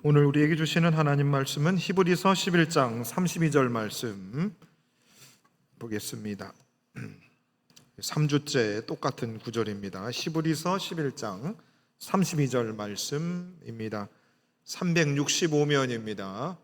오늘 우리에게 주시는 하나님 말씀은 히브리서 11장 32절 말씀 보겠습니다. 3주째 똑같은 구절입니다. 히브리서 11장 32절 말씀입니다. 365면입니다.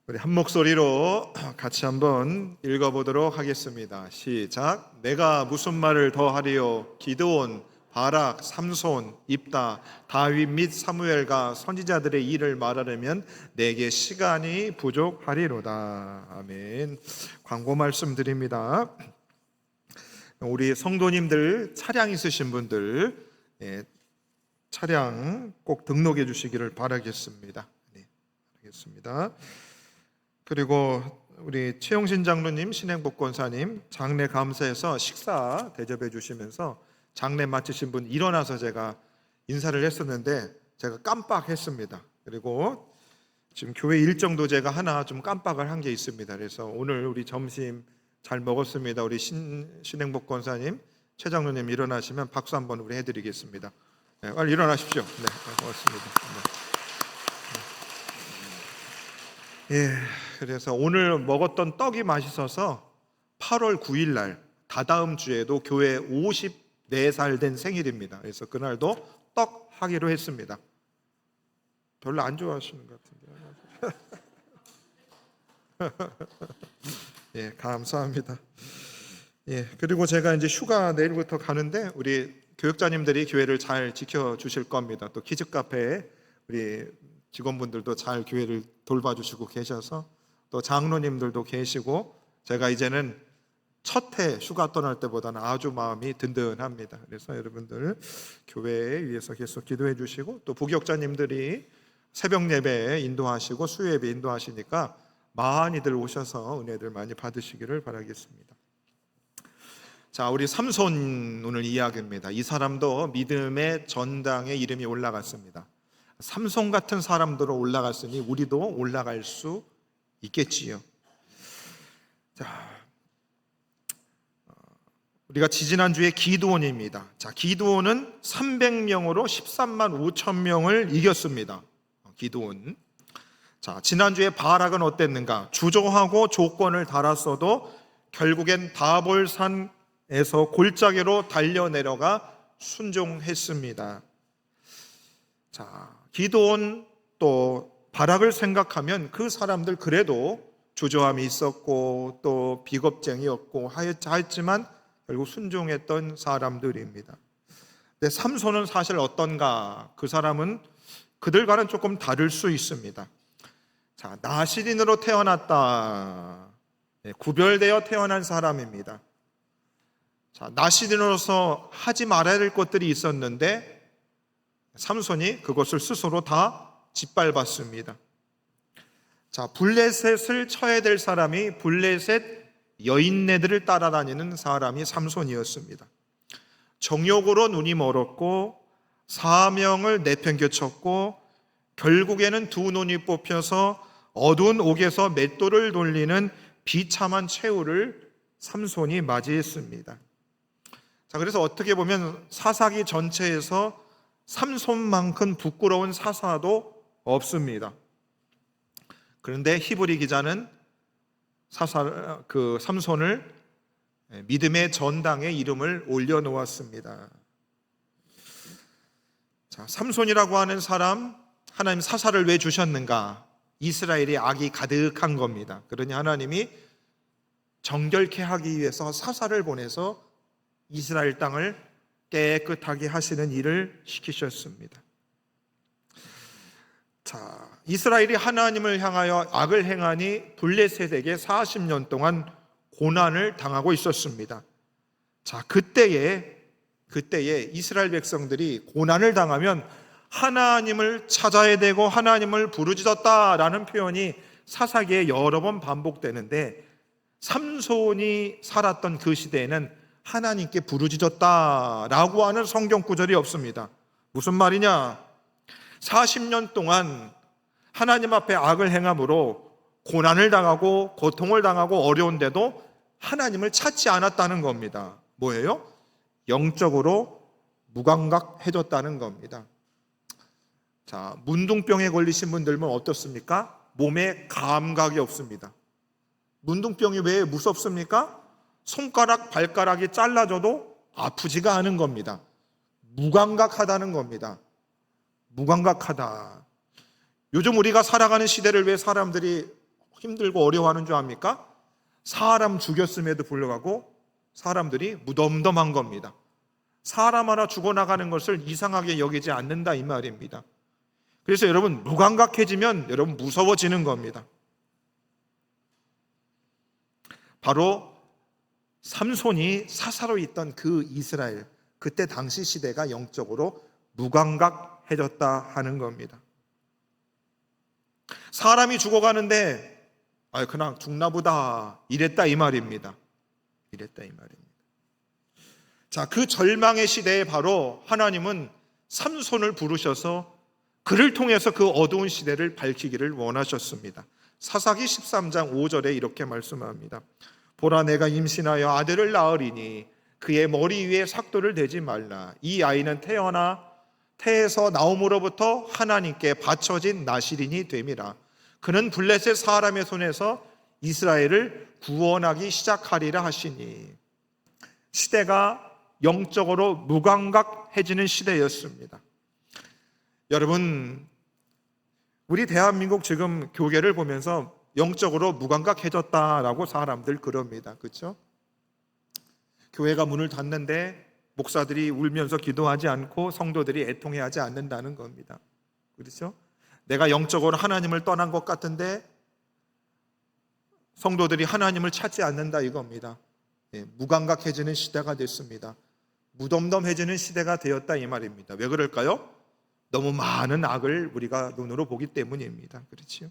우리 한 목소리로 같이 한번 읽어보도록 하겠습니다. 시작. 내가 무슨 말을 더하리요? 기드온, 바락, 삼손, 입다, 다윗 및 사무엘과 선지자들의 일을 말하려면 내게 시간이 부족하리로다. 아멘. 광고 말씀드립니다. 우리 성도님들 차량 있으신 분들 차량 꼭 등록해 주시기를 바라겠습니다. 네, 알겠습니다. 그리고 우리 최용신 장로님, 신행복권사님 장례 감사해서 식사 대접해 주시면서 장례 마치신 분 일어나서 제가 인사를 했었는데 제가 깜빡했습니다. 그리고 지금 교회 일정도 제가 하나 좀 깜빡을 한 게 있습니다. 그래서 오늘 우리 점심 잘 먹었습니다. 우리 신행복권사님, 최 장로님 일어나시면 박수 한번 우리 해드리겠습니다. 네, 빨리 일어나십시오. 네, 고맙습니다. 네. 예, 그래서 오늘 먹었던 떡이 맛있어서 8월 9일 날 다다음 주에도 교회 54살 된 생일입니다. 그래서 그날도 떡 하기로 했습니다. 별로 안 좋아하시는 것 같은데. 예, 감사합니다. 예, 그리고 제가 이제 휴가 내일부터 가는데 우리 교육자님들이 교회를 잘 지켜주실 겁니다. 또 키즈 카페에 우리 직원분들도 잘 교회를 돌봐주시고 계셔서 또 장로님들도 계시고 제가 이제는 첫 해 휴가 떠날 때보다는 아주 마음이 든든합니다. 그래서 여러분들 교회에 위해서 계속 기도해 주시고 또 부교육자님들이 새벽 예배에 인도하시고 수요 예배 인도하시니까 많이들 오셔서 은혜들 많이 받으시기를 바라겠습니다. 자, 우리 삼손 오늘 이야기입니다. 이 사람도 믿음의 전당에 이름이 올라갔습니다. 삼손 같은 사람들로 올라갔으니 우리도 올라갈 수 있겠지요. 자, 우리가 지지난주에 기드온입니다. 자, 기드온은 300명으로 13만 5천 명을 이겼습니다. 기드온. 자, 지난주에 바락은 어땠는가? 주저하고 조건을 달았어도 결국엔 다볼산에서 골짜기로 달려 내려가 순종했습니다. 자, 기드온 또 바락을 생각하면 그 사람들 그래도 주저함이 있었고 또 비겁쟁이였고 하였지만 결국 순종했던 사람들입니다. 근데 삼손은 사실 어떤가? 그 사람은 그들과는 조금 다를 수 있습니다. 자, 나시린으로 태어났다. 네, 구별되어 태어난 사람입니다. 자, 나시린으로서 하지 말아야 될 것들이 있었는데 삼손이 그것을 스스로 다 짓밟았습니다. 자, 블레셋을 쳐야 될 사람이 블레셋 여인네들을 따라다니는 사람이 삼손이었습니다. 정욕으로 눈이 멀었고 사명을 내팽개쳤고 결국에는 두 눈이 뽑혀서 어두운 옥에서 맷돌을 돌리는 비참한 최후를 삼손이 맞이했습니다. 자, 그래서 어떻게 보면 사사기 전체에서 삼손만큼 부끄러운 사사도 없습니다. 그런데 히브리 기자는 삼손을 믿음의 전당에 이름을 올려놓았습니다. 자, 삼손이라고 하는 사람, 하나님 사사를 왜 주셨는가? 이스라엘이 악이 가득한 겁니다. 그러니 하나님이 정결케 하기 위해서 사사를 보내서 이스라엘 땅을 깨끗하게 하시는 일을 시키셨습니다. 자, 이스라엘이 하나님을 향하여 악을 행하니 블레셋에게 40년 동안 고난을 당하고 있었습니다. 자, 그때에 이스라엘 백성들이 고난을 당하면 하나님을 찾아야 되고 하나님을 부르짖었다라는 표현이 사사기에 여러 번 반복되는데 삼손이 살았던 그 시대에는 하나님께 부르짖었다라고 하는 성경 구절이 없습니다. 무슨 말이냐? 40년 동안 하나님 앞에 악을 행함으로 고난을 당하고 고통을 당하고 어려운데도 하나님을 찾지 않았다는 겁니다. 뭐예요? 영적으로 무감각해졌다는 겁니다. 자, 문둥병에 걸리신 분들은 어떻습니까? 몸에 감각이 없습니다. 문둥병이 왜 무섭습니까? 손가락, 발가락이 잘라져도 아프지가 않은 겁니다. 무감각하다는 겁니다. 무감각하다. 요즘 우리가 살아가는 시대를 왜 사람들이 힘들고 어려워하는 줄 압니까? 사람 죽였음에도 불구하고 사람들이 무덤덤한 겁니다. 사람 하나 죽어나가는 것을 이상하게 여기지 않는다 이 말입니다. 그래서 여러분, 무감각해지면 여러분 무서워지는 겁니다. 바로 삼손이 사사로 있던 그 이스라엘, 그때 당시 시대가 영적으로 무감각해졌다 하는 겁니다. 사람이 죽어가는데 그냥 죽나보다 이랬다 이 말입니다. 이랬다 이 말입니다. 자, 그 절망의 시대에 바로 하나님은 삼손을 부르셔서 그를 통해서 그 어두운 시대를 밝히기를 원하셨습니다. 사사기 13장 5절에 이렇게 말씀합니다. 보라, 내가 임신하여 아들을 낳으리니 그의 머리 위에 삭도를 대지 말라. 이 아이는 태에서 나옴으로부터 하나님께 바쳐진 나실인이 됨이라. 그는 블레셋 사람의 손에서 이스라엘을 구원하기 시작하리라 하시니. 시대가 영적으로 무감각해지는 시대였습니다. 여러분, 우리 대한민국 지금 교회를 보면서 영적으로 무감각해졌다라고 사람들 그럽니다. 그렇죠? 교회가 문을 닫는데 목사들이 울면서 기도하지 않고 성도들이 애통해하지 않는다는 겁니다. 그렇죠? 내가 영적으로 하나님을 떠난 것 같은데 성도들이 하나님을 찾지 않는다 이겁니다. 무감각해지는 시대가 됐습니다. 무덤덤해지는 시대가 되었다 이 말입니다. 왜 그럴까요? 너무 많은 악을 우리가 눈으로 보기 때문입니다. 그렇지요?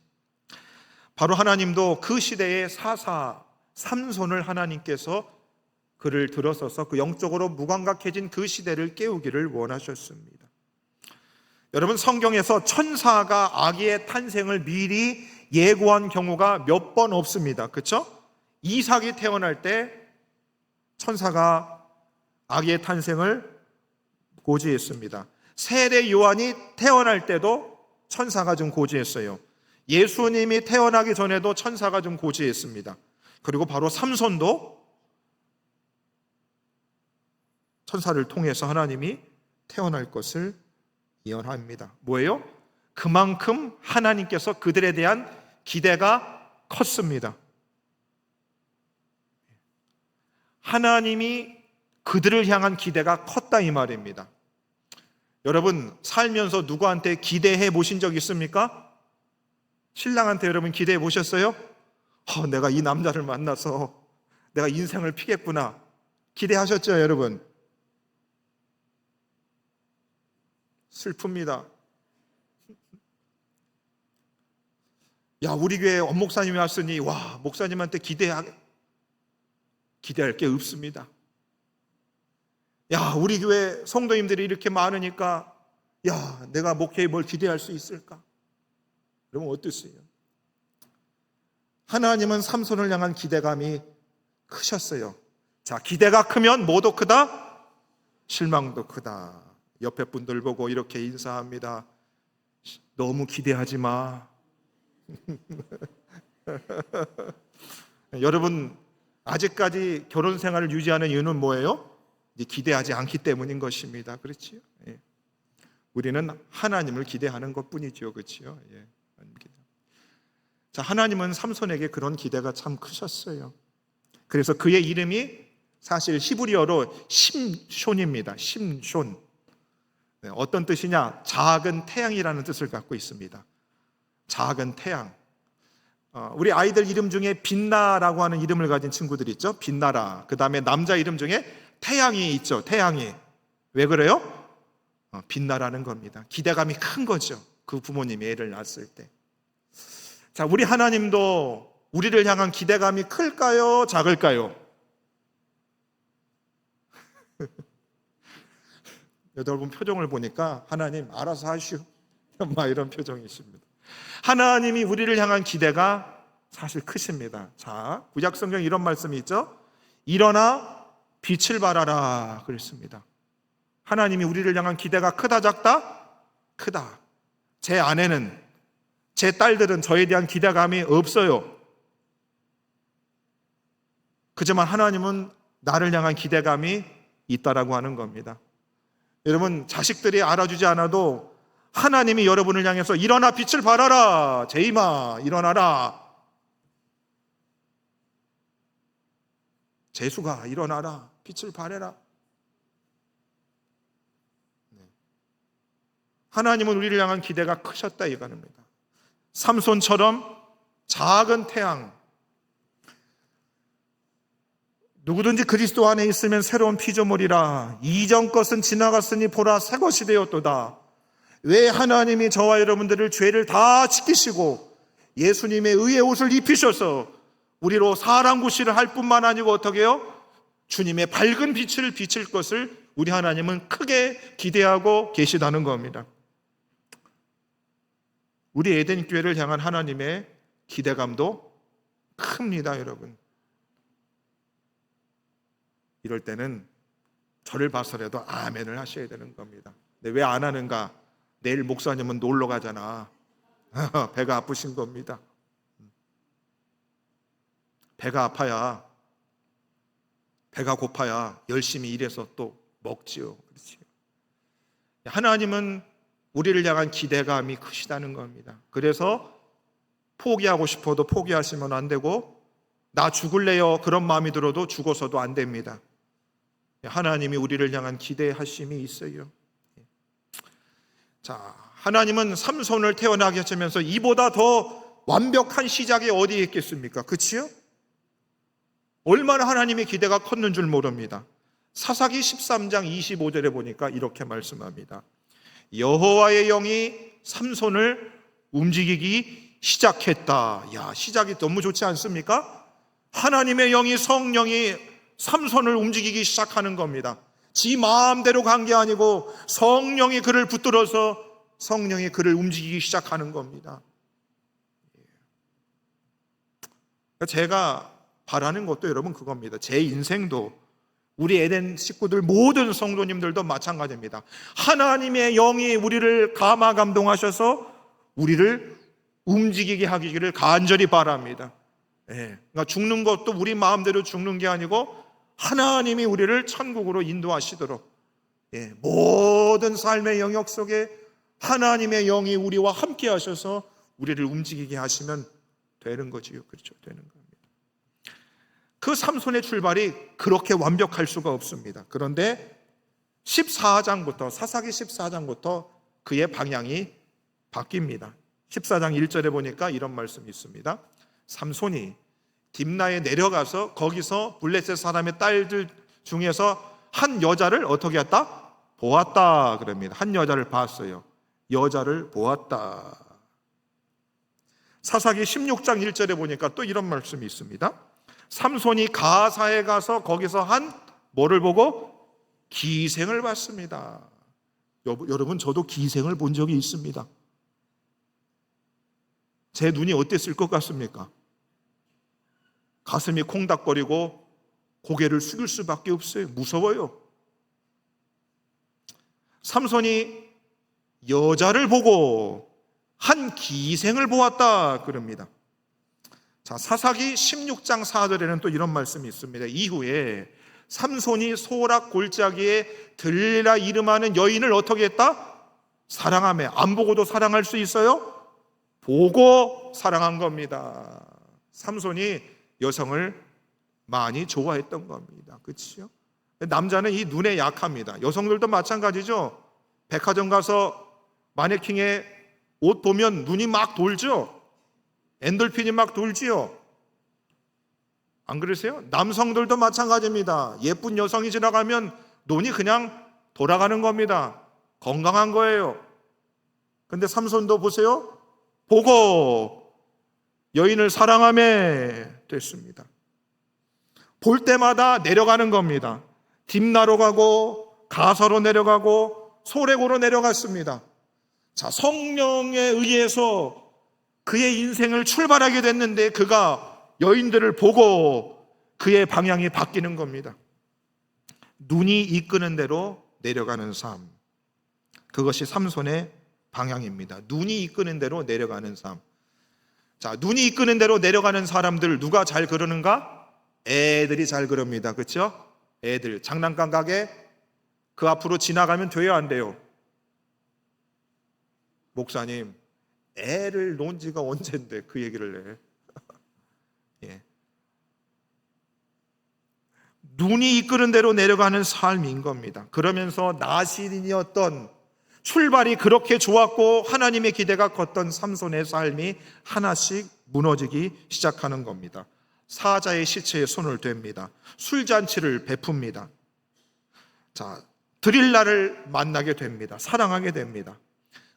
바로 하나님도 그 시대의 사사 삼손을 하나님께서 그를 들어서서 그 영적으로 무감각해진 그 시대를 깨우기를 원하셨습니다. 여러분, 성경에서 천사가 아기의 탄생을 미리 예고한 경우가 몇 번 없습니다. 그렇죠? 이삭이 태어날 때 천사가 아기의 탄생을 고지했습니다. 세례 요한이 태어날 때도 천사가 좀 고지했어요. 예수님이 태어나기 전에도 천사가 좀 고지했습니다. 그리고 바로 삼손도 천사를 통해서 하나님이 태어날 것을 예언합니다. 뭐예요? 그만큼 하나님께서 그들에 대한 기대가 컸습니다. 하나님이 그들을 향한 기대가 컸다 이 말입니다. 여러분, 살면서 누구한테 기대해 보신 적 있습니까? 신랑한테 여러분 기대해 보셨어요? 내가 이 남자를 만나서 내가 인생을 피겠구나. 기대하셨죠, 여러분? 슬픕니다. 야, 우리 교회 엄목사님이 왔으니 목사님한테 기대할 게 없습니다. 야, 우리 교회 성도님들이 이렇게 많으니까 내가 목회에 뭘 기대할 수 있을까? 여러분 어떠세요? 하나님은 삼손을 향한 기대감이 크셨어요. 자, 기대가 크면 뭐도 크다? 실망도 크다. 옆에 분들 보고 이렇게 인사합니다. 너무 기대하지 마. 여러분, 아직까지 결혼 생활을 유지하는 이유는 뭐예요? 기대하지 않기 때문인 것입니다. 그렇지요? 예. 우리는 하나님을 기대하는 것뿐이죠. 그렇지요? 예. 자, 하나님은 삼손에게 그런 기대가 참 크셨어요. 그래서 그의 이름이 사실 히브리어로 심숀입니다. 심숀. 네, 어떤 뜻이냐? 작은 태양이라는 뜻을 갖고 있습니다. 작은 태양. 우리 아이들 이름 중에 빛나라고 하는 이름을 가진 친구들 있죠? 빛나라. 그 다음에 남자 이름 중에 태양이 있죠. 태양이. 왜 그래요? 빛나라는 겁니다. 기대감이 큰 거죠. 그 부모님이 애를 낳았을 때. 자, 우리 하나님도 우리를 향한 기대감이 클까요? 작을까요? 여러분 표정을 보니까 하나님 알아서 하시오. 막 이런 표정이십니다. 하나님이 우리를 향한 기대가 사실 크십니다. 자, 구약 성경에 이런 말씀이 있죠. 일어나 빛을 발하라 그랬습니다. 하나님이 우리를 향한 기대가 크다 작다? 크다. 제 아내는, 제 딸들은 저에 대한 기대감이 없어요. 그지만 하나님은 나를 향한 기대감이 있다라고 하는 겁니다. 여러분, 자식들이 알아주지 않아도 하나님이 여러분을 향해서 일어나 빛을 발하라, 제이마 일어나라, 재수가 일어나라, 빛을 발해라. 하나님은 우리를 향한 기대가 크셨다 이거입니다. 삼손처럼 작은 태양, 누구든지 그리스도 안에 있으면 새로운 피조물이라, 이전 것은 지나갔으니 보라 새 것이 되었도다. 왜 하나님이 저와 여러분들을 죄를 다 지키시고 예수님의 의의 옷을 입히셔서 우리로 사랑 구실을 할 뿐만 아니고 어떻게 해요? 주님의 밝은 빛을 비칠 것을 우리 하나님은 크게 기대하고 계시다는 겁니다. 우리 에덴 교회를 향한 하나님의 기대감도 큽니다, 여러분. 이럴 때는 저를 봐서라도 아멘을 하셔야 되는 겁니다. 근데 왜 안 하는가? 내일 목사님은 놀러 가잖아. 배가 아프신 겁니다. 배가 아파야, 배가 고파야 열심히 일해서 또 먹지요. 그렇지? 하나님은 우리를 향한 기대감이 크시다는 겁니다. 그래서 포기하고 싶어도 포기하시면 안 되고, 나 죽을래요 그런 마음이 들어도 죽어서도 안 됩니다. 하나님이 우리를 향한 기대하심이 있어요. 자, 하나님은 삼손을 태어나게 하시면서 이보다 더 완벽한 시작이 어디에 있겠습니까? 그치요? 얼마나 하나님의 기대가 컸는 줄 모릅니다. 사사기 13장 25절에 보니까 이렇게 말씀합니다. 여호와의 영이 삼손을 움직이기 시작했다. 야, 시작이 너무 좋지 않습니까? 하나님의 영이, 성령이 삼손을 움직이기 시작하는 겁니다. 지 마음대로 간 게 아니고 성령이 그를 붙들어서 성령이 그를 움직이기 시작하는 겁니다. 제가 바라는 것도 여러분 그겁니다. 제 인생도, 우리 에덴 식구들 모든 성도님들도 마찬가지입니다. 하나님의 영이 우리를 감화 감동하셔서 우리를 움직이게 하기를 간절히 바랍니다. 그러니까 죽는 것도 우리 마음대로 죽는 게 아니고 하나님이 우리를 천국으로 인도하시도록, 모든 삶의 영역 속에 하나님의 영이 우리와 함께 하셔서 우리를 움직이게 하시면 되는 거지요. 그렇죠? 되는 겁니다. 그 삼손의 출발이 그렇게 완벽할 수가 없습니다. 그런데 14장부터, 사사기 14장부터 그의 방향이 바뀝니다. 14장 1절에 보니까 이런 말씀이 있습니다. 삼손이 딥나에 내려가서 거기서 블레셋 사람의 딸들 중에서 한 여자를 어떻게 했다? 보았다 그럽니다. 한 여자를 봤어요. 여자를 보았다. 사사기 16장 1절에 보니까 또 이런 말씀이 있습니다. 삼손이 가사에 가서 거기서 한 뭐를 보고? 기생을 봤습니다. 여러분, 저도 기생을 본 적이 있습니다. 제 눈이 어땠을 것 같습니까? 가슴이 콩닥거리고 고개를 숙일 수밖에 없어요. 무서워요. 삼손이 여자를 보고 한 기생을 보았다 그럽니다. 자, 사사기 16장 4절에는 또 이런 말씀이 있습니다. 이후에 삼손이 소락 골짜기에 들릴라 이름하는 여인을 어떻게 했다? 사랑하며. 안 보고도 사랑할 수 있어요? 보고 사랑한 겁니다. 삼손이 여성을 많이 좋아했던 겁니다. 그렇죠? 남자는 이 눈에 약합니다. 여성들도 마찬가지죠. 백화점 가서 마네킹의 옷 보면 눈이 막 돌죠. 엔돌핀이 막 돌지요. 안 그러세요? 남성들도 마찬가지입니다. 예쁜 여성이 지나가면 눈이 그냥 돌아가는 겁니다. 건강한 거예요. 근데 삼손도 보세요. 보고 여인을 사랑하며 됐습니다. 볼 때마다 내려가는 겁니다. 딥나로 가고 가서로 내려가고 소레고로 내려갔습니다. 자, 성령에 의해서 그의 인생을 출발하게 됐는데 그가 여인들을 보고 그의 방향이 바뀌는 겁니다. 눈이 이끄는 대로 내려가는 삶. 그것이 삼손의 방향입니다. 눈이 이끄는 대로 내려가는 삶. 자, 눈이 이끄는 대로 내려가는 사람들 누가 잘 그러는가? 애들이 잘 그럽니다. 그렇죠? 애들 장난감 가게 그 앞으로 지나가면 돼요, 안 돼요? 목사님, 애를 놓은 지가 언젠데 그 얘기를 해. 예. 눈이 이끄는 대로 내려가는 삶인 겁니다. 그러면서 나실인이었던 출발이 그렇게 좋았고 하나님의 기대가 컸던 삼손의 삶이 하나씩 무너지기 시작하는 겁니다. 사자의 시체에 손을 댑니다. 술잔치를 베풉니다. 자, 드릴라를 만나게 됩니다. 사랑하게 됩니다.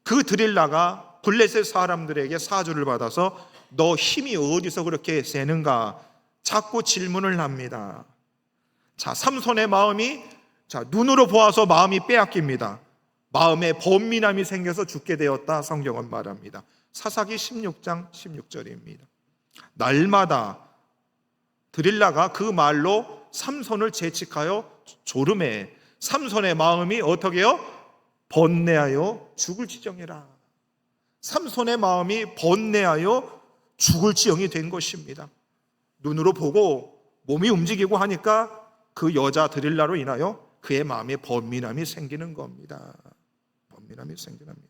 그 드릴라가 블레셋 사람들에게 사주를 받아서 너 힘이 어디서 그렇게 세는가 자꾸 질문을 합니다. 자, 삼손의 마음이 눈으로 보아서 마음이 빼앗깁니다. 마음에 번민함이 생겨서 죽게 되었다 성경은 말합니다. 사사기 16장 16절입니다. 날마다 드릴라가 그 말로 삼손을 재촉하여 졸음해 삼손의 마음이 어떻게 해요? 번뇌하여 죽을 지경이라. 삼손의 마음이 번뇌하여 죽을 지경이 된 것입니다. 눈으로 보고 몸이 움직이고 하니까 그 여자 드릴라로 인하여 그의 마음에 번민함이 생기는 겁니다. 번민함이 생깁니다.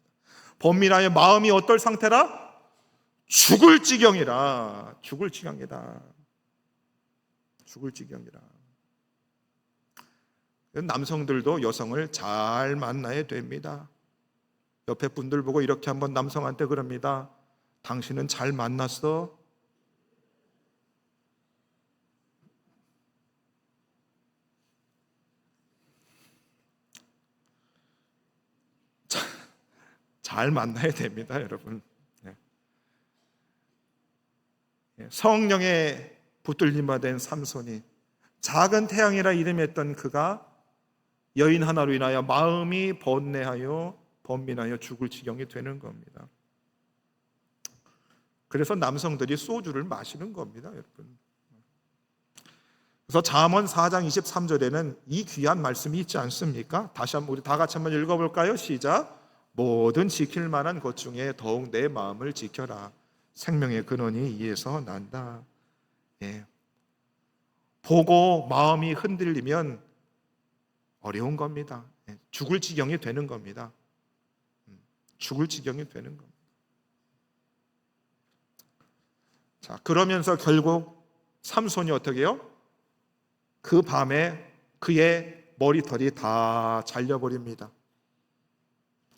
번민하여 마음이 어떨 상태라? 죽을 지경이라. 죽을 지경이다. 죽을 지경이라. 남성들도 여성을 잘 만나야 됩니다. 옆에 분들 보고 이렇게 한번 남성한테 그럽니다. 당신은 잘 만났어? 잘 만나야 됩니다, 여러분. 성령의 붙들림바 된 삼손이 작은 태양이라 이름했던 그가 여인 하나로 인하여 마음이 번뇌하여 번민하여 죽을 지경이 되는 겁니다. 그래서 남성들이 소주를 마시는 겁니다, 여러분. 그래서 잠언 4장 23절에는 이 귀한 말씀이 있지 않습니까? 다시 한번 우리 다 같이 한번 읽어볼까요? 시작. 모든 지킬 만한 것 중에 더욱 내 마음을 지켜라. 생명의 근원이 이에서 난다. 예. 보고 마음이 흔들리면 어려운 겁니다. 예. 죽을 지경이 되는 겁니다. 죽을 지경이 되는 겁니다. 자, 그러면서 결국 삼손이 어떻게 해요? 그 밤에 그의 머리털이 다 잘려버립니다.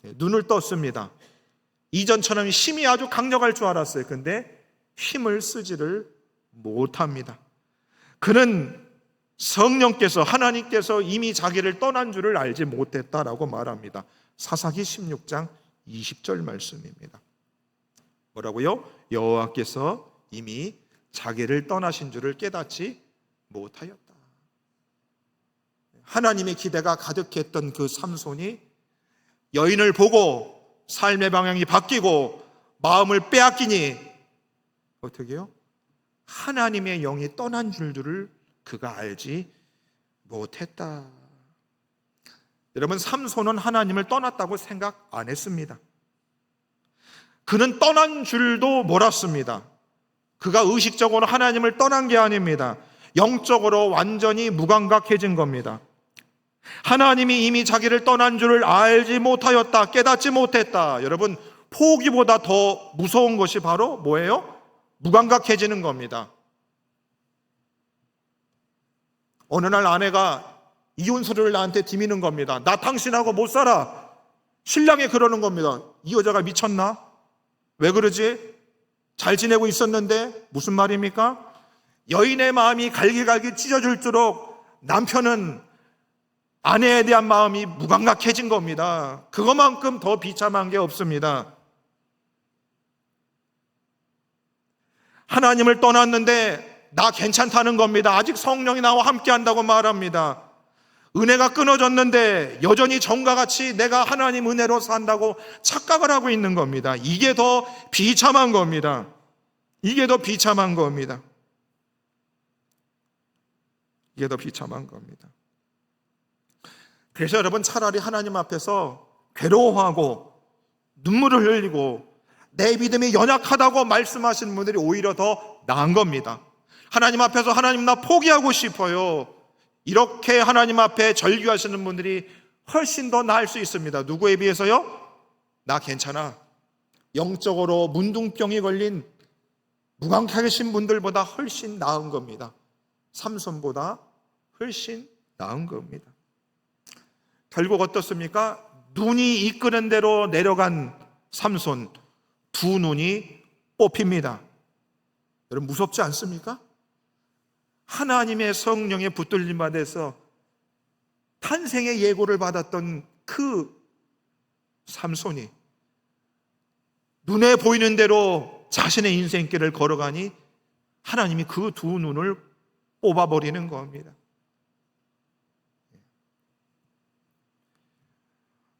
눈을 떴습니다. 이전처럼 힘이 아주 강력할 줄 알았어요. 근데 힘을 쓰지를 못합니다. 그는 성령께서 하나님께서 이미 자기를 떠난 줄을 알지 못했다라고 말합니다. 사사기 16장 20절 말씀입니다. 뭐라고요? 여호와께서 이미 자기를 떠나신 줄을 깨닫지 못하였다. 하나님의 기대가 가득했던 그 삼손이 여인을 보고 삶의 방향이 바뀌고 마음을 빼앗기니 어떻게 해요? 하나님의 영이 떠난 줄들을 그가 알지 못했다. 여러분, 삼손은 하나님을 떠났다고 생각 안 했습니다. 그는 떠난 줄도 몰랐습니다. 그가 의식적으로 하나님을 떠난 게 아닙니다. 영적으로 완전히 무감각해진 겁니다. 하나님이 이미 자기를 떠난 줄을 알지 못하였다, 깨닫지 못했다. 여러분, 포기보다 더 무서운 것이 바로 뭐예요? 무감각해지는 겁니다. 어느 날 아내가 이혼 서류를 나한테 디미는 겁니다. 나 당신하고 못 살아. 신랑이 그러는 겁니다. 이 여자가 미쳤나? 왜 그러지? 잘 지내고 있었는데. 무슨 말입니까? 여인의 마음이 갈기갈기 찢어질수록 남편은 아내에 대한 마음이 무감각해진 겁니다. 그것만큼 더 비참한 게 없습니다. 하나님을 떠났는데 나 괜찮다는 겁니다. 아직 성령이 나와 함께 한다고 말합니다. 은혜가 끊어졌는데 여전히 전과 같이 내가 하나님 은혜로 산다고 착각을 하고 있는 겁니다. 이게 더 비참한 겁니다. 이게 더 비참한 겁니다. 이게 더 비참한 겁니다. 그래서 여러분, 차라리 하나님 앞에서 괴로워하고 눈물을 흘리고 내 믿음이 연약하다고 말씀하시는 분들이 오히려 더 나은 겁니다. 하나님 앞에서 하나님 나 포기하고 싶어요, 이렇게 하나님 앞에 절규하시는 분들이 훨씬 더 나을 수 있습니다. 누구에 비해서요? 나 괜찮아, 영적으로 문둥병이 걸린 무감각하신 분들보다 훨씬 나은 겁니다. 삼손보다 훨씬 나은 겁니다. 결국 어떻습니까? 눈이 이끄는 대로 내려간 삼손, 두 눈이 뽑힙니다. 여러분 무섭지 않습니까? 하나님의 성령에 붙들림 받아서 탄생의 예고를 받았던 그 삼손이 눈에 보이는 대로 자신의 인생길을 걸어가니 하나님이 그 두 눈을 뽑아버리는 겁니다.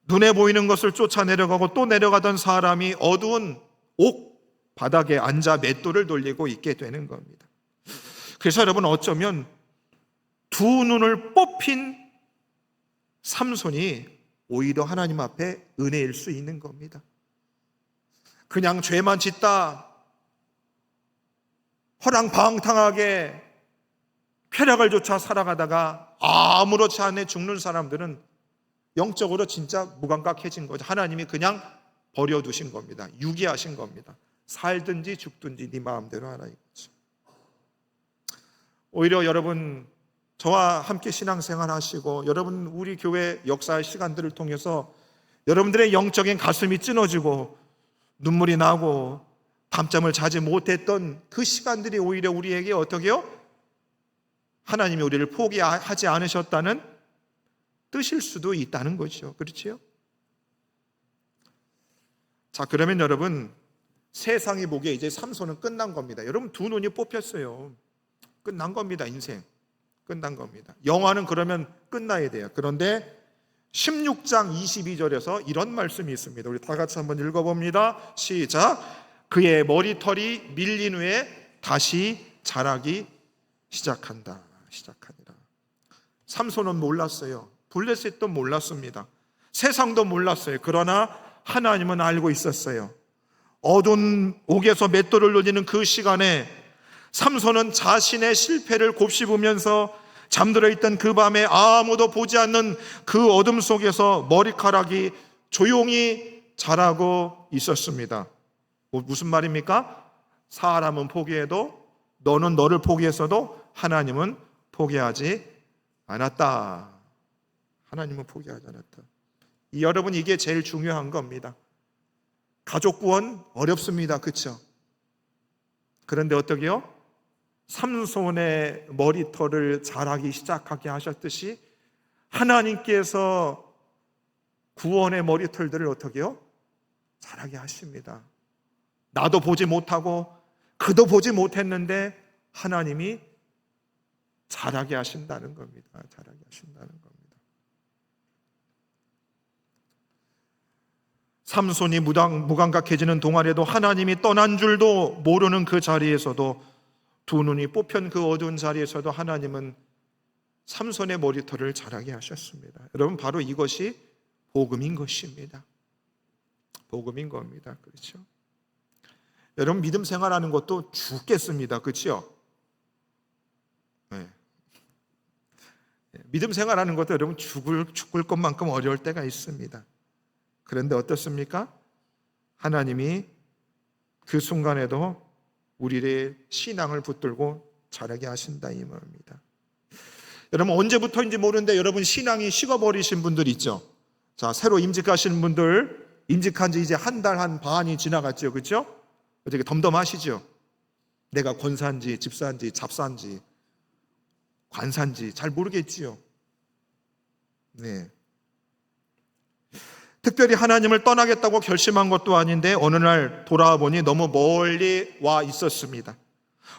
눈에 보이는 것을 쫓아 내려가고 또 내려가던 사람이 어두운 옥 바닥에 앉아 맷돌을 돌리고 있게 되는 겁니다. 그래서 여러분 어쩌면 두 눈을 뽑힌 삼손이 오히려 하나님 앞에 은혜일 수 있는 겁니다. 그냥 죄만 짓다 허랑방탕하게 쾌락을 쫓아 살아가다가 아무렇지 않게 죽는 사람들은 영적으로 진짜 무감각해진 거죠. 하나님이 그냥 버려두신 겁니다. 유기하신 겁니다. 살든지 죽든지 네 마음대로 하라 이거죠. 오히려 여러분 저와 함께 신앙생활 하시고 여러분 우리 교회 역사의 시간들을 통해서 여러분들의 영적인 가슴이 찢어지고 눈물이 나고 밤잠을 자지 못했던 그 시간들이 오히려 우리에게 어떻게 해요? 하나님이 우리를 포기하지 않으셨다는 뜻일 수도 있다는 거죠. 그렇지요? 자, 그러면 여러분 세상이 보기에 이제 삼손은 끝난 겁니다. 여러분 두 눈이 뽑혔어요. 끝난 겁니다. 인생 끝난 겁니다. 영화는 그러면 끝나야 돼요. 그런데 16장 22절에서 이런 말씀이 있습니다. 우리 다 같이 한번 읽어봅니다. 시작. 그의 머리털이 밀린 후에 다시 자라기 시작하니라. 삼손은 몰랐어요. 블레셋도 몰랐습니다. 세상도 몰랐어요. 그러나 하나님은 알고 있었어요. 어두운 옥에서 맷돌을 돌리는 그 시간에 삼손은 자신의 실패를 곱씹으면서 잠들어 있던 그 밤에 아무도 보지 않는 그 어둠 속에서 머리카락이 조용히 자라고 있었습니다. 무슨 말입니까? 사람은 포기해도 너는 너를 포기했어도 하나님은 포기하지 않았다. 하나님은 포기하지 않았다. 여러분 이게 제일 중요한 겁니다. 가족 구원 어렵습니다. 그렇죠? 그런데 어떻게요? 삼손의 머리털을 자라기 시작하게 하셨듯이 하나님께서 구원의 머리털들을 어떻게 해요? 자라게 하십니다. 나도 보지 못하고 그도 보지 못했는데 하나님이 자라게 하신다는 겁니다. 자라게 하신다는 겁니다. 삼손이 무감각해지는 동안에도 하나님이 떠난 줄도 모르는 그 자리에서도 두 눈이 뽑힌 그 어두운 자리에서도 하나님은 삼손의 머리털을 자라게 하셨습니다. 여러분 바로 이것이 복음인 것입니다. 복음인 겁니다. 그렇죠? 여러분 믿음 생활하는 것도 죽겠습니다. 그렇죠? 네. 믿음 생활하는 것도 여러분 죽을 것만큼 어려울 때가 있습니다. 그런데 어떻습니까? 하나님이 그 순간에도 우리의 신앙을 붙들고 자라게 하신다 이 말입니다. 여러분 언제부터인지 모르는데 여러분 신앙이 식어버리신 분들 있죠? 자, 새로 임직하신 분들 임직한 지 이제 한 달 한 반이 지나갔죠. 그렇죠? 어떻게 덤덤하시죠? 내가 권사인지 집사인지 잡사인지 관사인지 잘 모르겠지요. 네. 특별히 하나님을 떠나겠다고 결심한 것도 아닌데 어느 날 돌아와 보니 너무 멀리 와 있었습니다.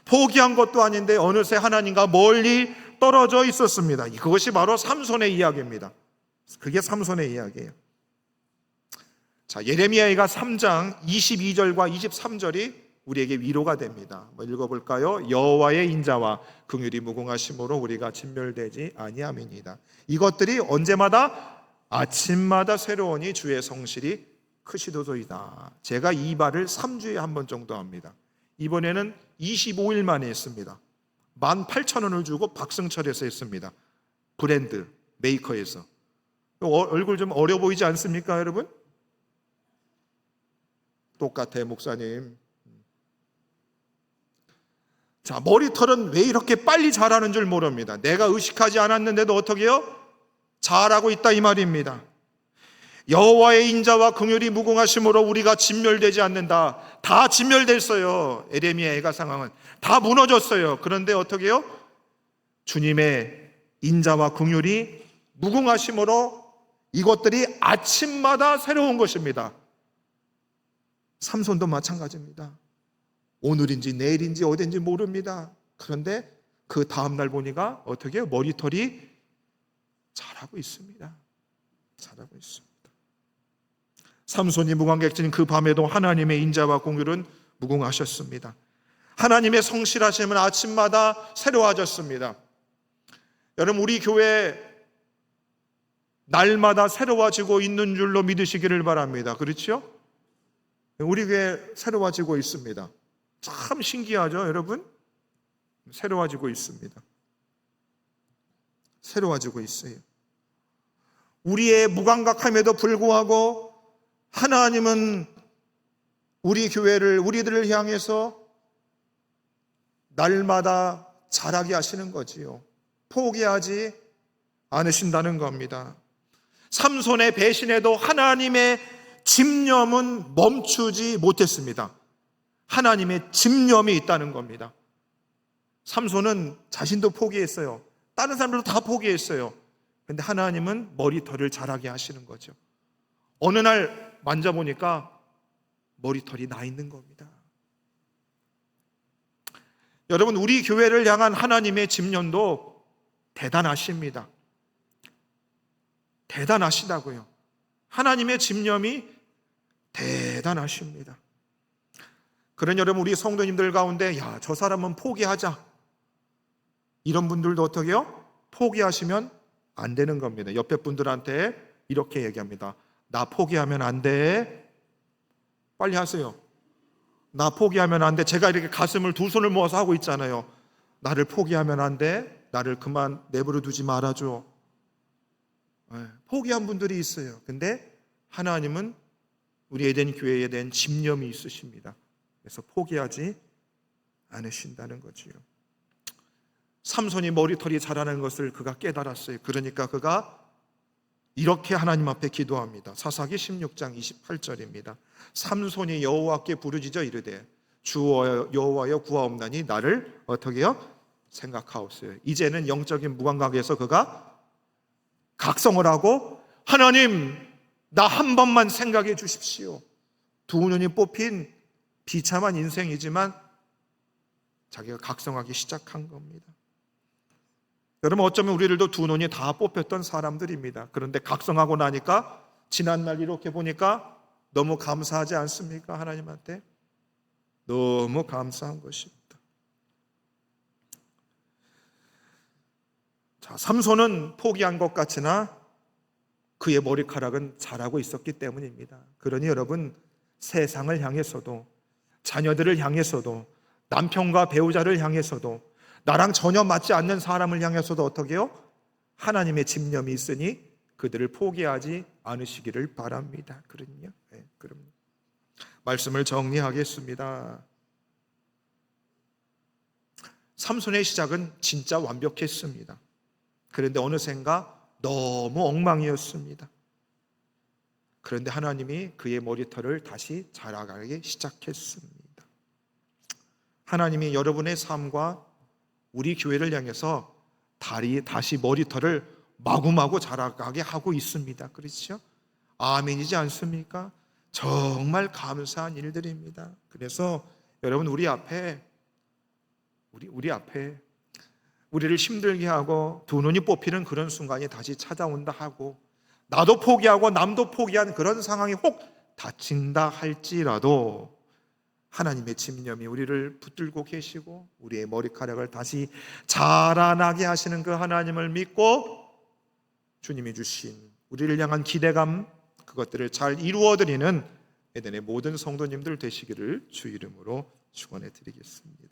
포기한 것도 아닌데 어느새 하나님과 멀리 떨어져 있었습니다. 그것이 바로 삼손의 이야기입니다. 그게 삼손의 이야기예요. 자, 예레미야가 3장 22절과 23절이 우리에게 위로가 됩니다. 한번 읽어볼까요? 여호와의 인자와 긍휼이 무궁하심으로 우리가 진멸되지 아니함이니이다. 이것들이 언제마다 아침마다 새로우니 주의 성실이 크시도소이다. 제가 이 발을 3주에 한 번 정도 합니다. 이번에는 25일 만에 했습니다. 18,000원을 주고 박승철에서 했습니다. 브랜드 메이커에서. 얼굴 좀 어려 보이지 않습니까, 여러분? 똑같아요, 목사님. 자, 머리털은 왜 이렇게 빨리 자라는 줄 모릅니다. 내가 의식하지 않았는데도 어떻게 해요? 자라고 있다 이 말입니다. 여호와의 인자와 긍휼이 무궁하심으로 우리가 진멸되지 않는다. 다 진멸됐어요. 에레미야 애가 상황은 다 무너졌어요. 그런데 어떻게 해요? 주님의 인자와 긍휼이 무궁하심으로 이것들이 아침마다 새로운 것입니다. 삼손도 마찬가지입니다. 오늘인지 내일인지 어딘지 모릅니다. 그런데 그 다음날 보니까 어떻게 해요? 머리털이 자라고 있습니다. 자라고 있습니다. 삼손이 무관객진 그 밤에도 하나님의 인자와 긍휼은 무궁하셨습니다. 하나님의 성실하심은 아침마다 새로워졌습니다. 여러분, 우리 교회 날마다 새로워지고 있는 줄로 믿으시기를 바랍니다. 그렇죠? 우리 교회 새로워지고 있습니다. 참 신기하죠, 여러분? 새로워지고 있습니다. 새로워지고 있어요. 우리의 무감각함에도 불구하고 하나님은 우리들을 향해서 날마다 자라게 하시는 거지요. 포기하지 않으신다는 겁니다. 삼손의 배신에도 하나님의 집념은 멈추지 못했습니다. 하나님의 집념이 있다는 겁니다. 삼손은 자신도 포기했어요. 다른 사람들도 다 포기했어요. 그런데 하나님은 머리털을 자라게 하시는 거죠. 어느 날 만져보니까 머리털이 나 있는 겁니다. 여러분, 우리 교회를 향한 하나님의 집념도 대단하십니다. 대단하시다고요. 하나님의 집념이 대단하십니다. 그런 여러분, 우리 성도님들 가운데 저 사람은 포기하자, 이런 분들도 어떻게 해요? 포기하시면 안 되는 겁니다. 옆에 분들한테 이렇게 얘기합니다. 나 포기하면 안 돼. 빨리 하세요. 나 포기하면 안 돼. 제가 이렇게 가슴을 두 손을 모아서 하고 있잖아요. 나를 포기하면 안 돼. 나를 그만 내버려 두지 말아줘. 포기한 분들이 있어요. 근데 하나님은 우리 에덴 교회에 대한 집념이 있으십니다. 그래서 포기하지 않으신다는 거지요. 삼손이 머리털이 자라는 것을 그가 깨달았어요. 그러니까 그가 이렇게 하나님 앞에 기도합니다. 사사기 16장 28절입니다. 삼손이 여호와께 부르짖어 이르되 주 여호와여 구하옵나니 나를 어떻게 해요? 생각하옵소요. 이제는 영적인 무감각에서 그가 각성을 하고, 하나님, 나 한 번만 생각해 주십시오. 두 눈이 뽑힌 비참한 인생이지만 자기가 각성하기 시작한 겁니다. 여러분, 어쩌면 우리들도 두 눈이 다 뽑혔던 사람들입니다. 그런데 각성하고 나니까 지난날 이렇게 보니까 너무 감사하지 않습니까? 하나님한테 너무 감사한 것입니다. 자, 삼손은 포기한 것 같으나 그의 머리카락은 자라고 있었기 때문입니다. 그러니 여러분, 세상을 향해서도, 자녀들을 향해서도, 남편과 배우자를 향해서도, 나랑 전혀 맞지 않는 사람을 향해서도 어떻게 해요? 하나님의 집념이 있으니 그들을 포기하지 않으시기를 바랍니다. 그럼요. 네, 그럼요. 말씀을 정리하겠습니다. 삼손의 시작은 진짜 완벽했습니다. 그런데 어느샌가 너무 엉망이었습니다. 그런데 하나님이 그의 머리털을 다시 자라가게 시작했습니다. 하나님이 여러분의 삶과 우리 교회를 향해서 다시 머리털을 마구마구 자라가게 하고 있습니다. 그렇죠? 아멘이지 않습니까? 정말 감사한 일들입니다. 그래서 여러분, 우리 앞에 우리를 힘들게 하고 두 눈이 뽑히는 그런 순간이 다시 찾아온다 하고, 나도 포기하고 남도 포기한 그런 상황이 혹 닥친다 할지라도 하나님의 집념이 우리를 붙들고 계시고 우리의 머리카락을 다시 자라나게 하시는 그 하나님을 믿고 주님이 주신 우리를 향한 기대감, 그것들을 잘 이루어 드리는 에덴의 모든 성도님들 되시기를 주 이름으로 축원해 드리겠습니다.